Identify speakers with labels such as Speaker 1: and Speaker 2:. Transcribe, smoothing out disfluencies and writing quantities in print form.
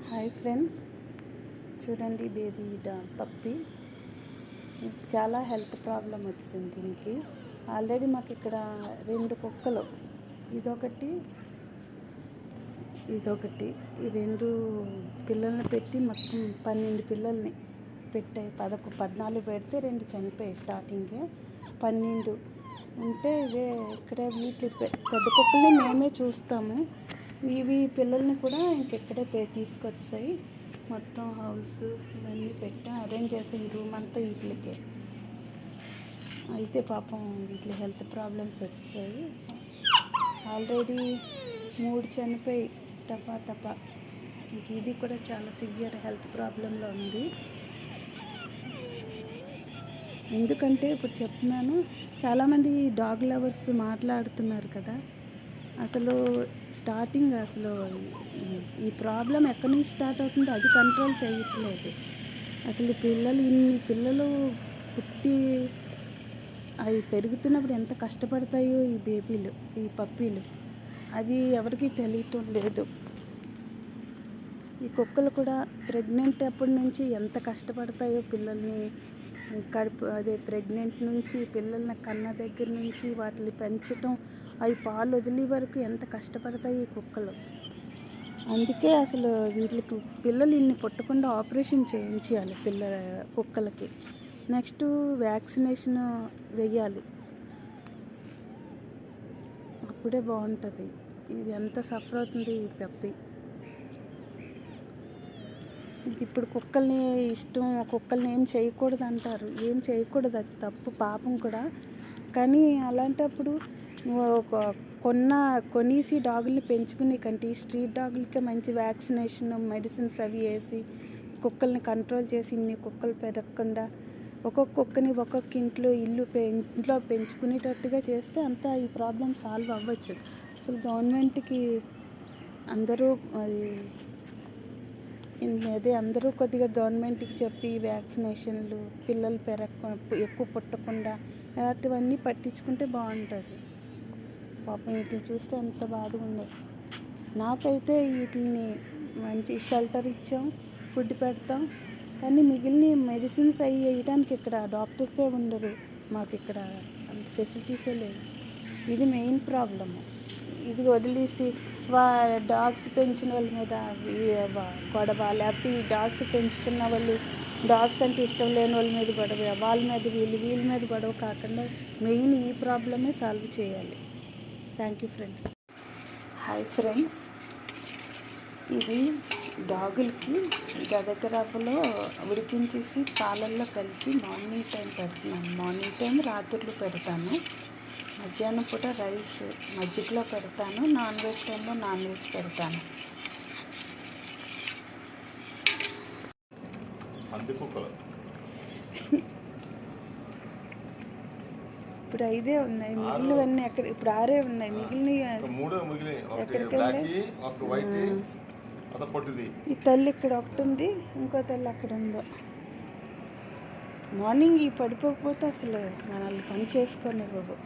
Speaker 1: Hi friends, చూడండి baby పప్పి. చాలా health problem వచ్చింది దీనికి. ఆల్రెడీ మాకు ఇక్కడ 2 కుక్కలు, ఇదొకటి ఇదొకటి ఈ 2 పిల్లల్ని పెట్టి మొత్తం 12 పిల్లల్ని పెట్టాయి. 14 పెడితే 2 చనిపోయాయి. స్టార్టింగే 12 ఉంటే ఇవే ఇక్కడే వీటి పెద్ద కుక్కల్ని మేమే చూస్తాము. ఇవి పిల్లల్ని కూడా ఇంకెక్కడే తీసుకొచ్చాయి. మొత్తం హౌస్ ఇవన్నీ పెట్టా అరేంజ్ చేసే ఈ రూమ్ అంతా వీటికే. అయితే పాపం వీటి హెల్త్ ప్రాబ్లమ్స్ వచ్చాయి. ఆల్రెడీ 3 చనిపోయి టపా. ఇంక ఇది కూడా చాలా సివియర్ హెల్త్ ప్రాబ్లంలో ఉంది. ఎందుకంటే ఇప్పుడు చెప్తున్నాను, చాలామంది డాగ్ లవర్స్ మాట్లాడుతున్నారు కదా. అసలు స్టార్టింగ్ ఈ ప్రాబ్లం ఎక్కడి నుంచి స్టార్ట్ అవుతుందో అది కంట్రోల్ చేయట్లేదు. అసలు ఇన్ని పిల్లలు పుట్టి అవి పెరుగుతున్నప్పుడు ఎంత కష్టపడతాయో ఈ బేబీలు, ఈ పప్పీలు, అది ఎవరికీ తెలియటం లేదు. ఈ కుక్కలు కూడా ప్రెగ్నెంట్ అప్పటి నుంచి ఎంత కష్టపడతాయో పిల్లల్ని ప్రెగ్నెంట్ నుంచి పిల్లల్ని కన్న దగ్గర నుంచి వాటిని పెంచటం, అవి పాలు వదిలే వరకు ఎంత కష్టపడతాయి ఈ కుక్కలు. అందుకే అసలు వీటికి పిల్లలు ఇన్ని పుట్టకుండా ఆపరేషన్ చేయించాలి కుక్కలకి. నెక్స్ట్ వ్యాక్సినేషన్ వేయాలి, అప్పుడే బాగుంటుంది. ఇది ఎంత సఫర్ అవుతుంది ఈ పప్పి. ఇప్పుడు కుక్కల్ని కుక్కల్ని ఏం చేయకూడదు అంటారు. ఏం చేయకూడదు, అది తప్పు, పాపం కూడా. కానీ అలాంటప్పుడు కొనేసి డాగుల్ని పెంచుకునే కంటే స్ట్రీట్ డాగులకే మంచి వ్యాక్సినేషన్ మెడిసిన్స్ అవి వేసి కుక్కల్ని కంట్రోల్ చేసి ఇన్ని కుక్కలు పెరగకుండా ఒక్కొక్క కుక్కని ఒక్కొక్క ఇంట్లో పెంచుకునేటట్టుగా చేస్తే అంతా ఈ ప్రాబ్లం సాల్వ్ అవ్వచ్చు. అసలు గవర్నమెంట్కి అందరూ కొద్దిగా గవర్నమెంట్కి చెప్పి వ్యాక్సినేషన్లు, పిల్లలు ఎక్కువ పుట్టకుండా అలాంటివన్నీ పట్టించుకుంటే బాగుంటుంది. పాపం వీటిని చూస్తే ఎంత బాధగా ఉంది. నాకైతే వీటిని మంచి షెల్టర్ ఇచ్చాం, ఫుడ్ పెడతాం, కానీ మిగిలిన మెడిసిన్స్ అవి వేయడానికి ఇక్కడ డాక్టర్సే ఉండరు. మాకు ఇక్కడ అంత ఫెసిలిటీసే లేవు. ఇది మెయిన్ ప్రాబ్లము. ఇది వదిలేసి డాగ్స్ పెంచిన వాళ్ళ మీద గొడవ, లేకపోతే ఈ డాగ్స్ పెంచుతున్న వాళ్ళు డాగ్స్ అంటే ఇష్టం లేని వాళ్ళ మీద గొడవ, వాళ్ళ మీద వీళ్ళ మీద గొడవ కాకుండా మెయిన్ ఈ ప్రాబ్లమే సాల్వ్ చేయాలి. Thank you friends. Hi friends, ఇది డాగులకి గదగరవ్వలో ఉడికించేసి పాలల్లో కలిసి మార్నింగ్ టైం పెడుతున్నాను. మార్నింగ్ టైం రాత్రులు పెడతాను. మధ్యాహ్నం పూట రైస్ మజ్జిగలో పెడతాను. నాన్ వెజ్ టైంలో నాన్ వెజ్ పెడతాను. ఇప్పుడు 5 ఉన్నాయి, మిగిలినవన్నీ ఇప్పుడు 6 ఉన్నాయి. ఈ తల్లి ఇక్కడ ఒకటి ఉంది, ఇంకో తల్లి అక్కడ ఉందో. మార్నింగ్ ఈ పడిపోకపోతే అసలు మనల్ని పని చేసుకొనివ్వవు.